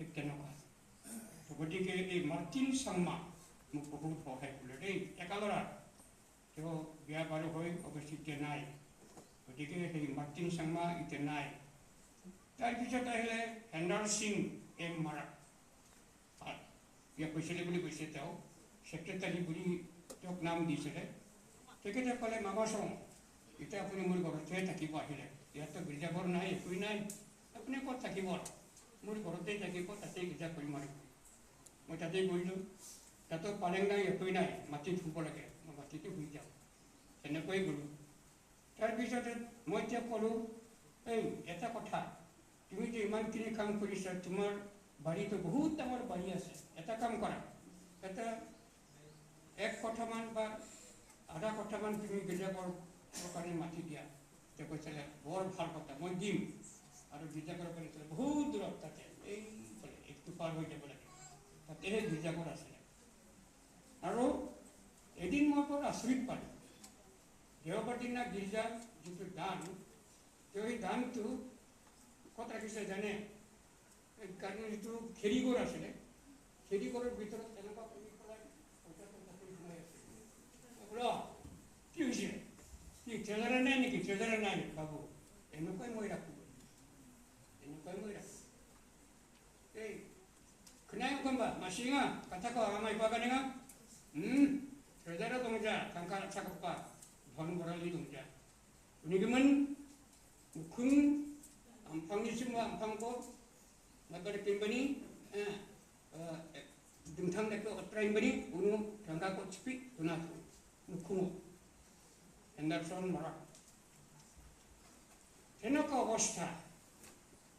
ঠিক তেনেকুৱা। গতিকে এই মাৰ্টিন চাংমা মোক বহুত সহায় কৰিলে দেই। ডেকা ল'ৰা, তেওঁ বিয়া বাৰু হৈ অৱশ্যে এতিয়া নাই। গতিকে সেই মাৰ্টিন চাংমা এতিয়া নাই। তাৰপিছত আহিলে হেণ্ডাৰ সিং এম মাৰা, বিয়া কৈছিলে বুলি কৈছে তেওঁ, ছেক্ৰেটাৰী বুলি তেওঁক নাম দিছিলে। তেখেতে ক'লে মামা চাওঁ, এতিয়া আপুনি মোৰ ঘৰতে থাকিব আহিলে, ইয়াততো গীৰ্জাঘৰ নাই, একোৱেই নাই, আপুনি ক'ত থাকিব? মোৰ ঘৰতেই থাকিব, তাতেই গীৰ্জা কৰিম আৰু। মই তাতেই কৰিলোঁ। তাতো পালেং নাই, একোৱেই নাই, মাটিত শুব লাগে, মই মাটিতে শুই যাওঁ, তেনেকৈ গ'লোঁ। তাৰপিছতে মই এতিয়া ক'লোঁ, এই এটা কথা, তুমি যে ইমানখিনি কাম কৰিছা, তোমাৰ বাৰীটো বহুত ডাঙৰ বাৰী আছে, এটা কাম কৰা, এটা 1 কঠামান বা আধা কঠামান তুমি গীৰ্জাঘৰৰ কাৰণে মাটি দিয়া। তেওঁ কৈছিলে বৰ ভাল কথা, মই দিম। আৰু গীৰ্জাঘৰ কৰিছিলে বহুত দূৰত, তাতে এইফালে একটো পাৰ হৈ যাব লাগে, তাতেহে গীৰ্জাঘৰ আছিলে। আৰু এদিন মই বৰ আচৰিত পালোঁ, দেওবাৰ দিনা গীৰ্জাৰ যিটো দান, তেওঁ এই দানটো ক'ত ৰাখিছে জানে? কাৰণ যিটো খেৰিঘৰ আছিলে, খেৰিঘৰৰ ভিতৰত এনেকুৱা কৰি পেলাই পইচাটো তাতে সোমাই আছে। কি হৈছে? কি ট্ৰেজাৰে নাই নেকি? ট্ৰেজাৰে নাই বাবু, এনেকুৱাই মই ৰাখোঁ, এনেকুৱাই মই ৰাখোঁ। এই kenapa kamba masinga kata ko amai paganenga trezara dongja kangka cakapa dhon borali dongja unigeman mukhung ampang nisimba ampang ko nagar pimbani dengthang dekko trainbani unu kangka ko chipi tunatu mukhung Henderson mara tenaka অৱস্থা।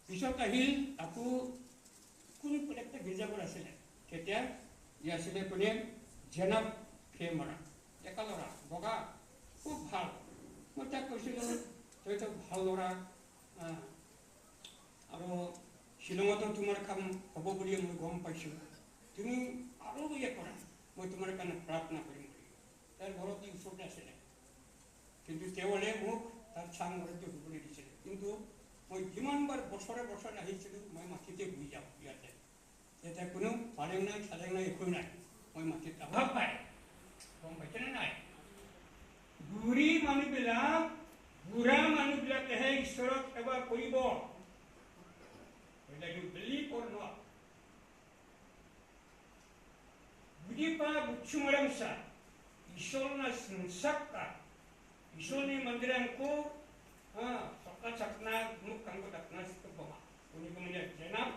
পিছত আহিল আকৌ কোন একটা গীৰ্জাঘৰ আছিলে, তেতিয়া ই আছিলে কোনে? জেনাব খে মৰা, ডেকা ল'ৰা, বগা, খুব ভাল। মই তাক কৈছিলোঁ, তইতো ভাল ল'ৰা, আৰু শ্বিলঙতো তোমাৰ কাম হ'ব বুলি মই গম পাইছোঁ, তুমি আৰু কৰা, মই তোমাৰ কাৰণে প্ৰাৰ্থনা কৰিম বুলি। তাৰ ঘৰত ওচৰতে আছিলে, কিন্তু তেওঁলে মোক তাৰ চাং ঘৰতে শুবলৈ দিছিলে। কিন্তু মই যিমানবাৰ বছৰে বছৰে আহিছিলোঁ, মই মাটিতে শুই যাওঁ ইয়াতে। এতিয়া কোনো পালেং নাই, চালেং নাই, একো নাই, মই মাটিত অভাৱ পাই, গম পাইছেনে নাই? বুঢ়ী মানুহবিলাক, বুঢ়া মানুহবিলাকেহে ঈশ্বৰক সেৱা কৰিব। Whether you believe or not. বুজি পা বুচ্ছুমৰং sa, ঈশ্বৰ na sensakka, ঈশ্বৰ ni mandirangko, saka sakna gunuk kanggo dakna sikapama. Kuni kemudian jenab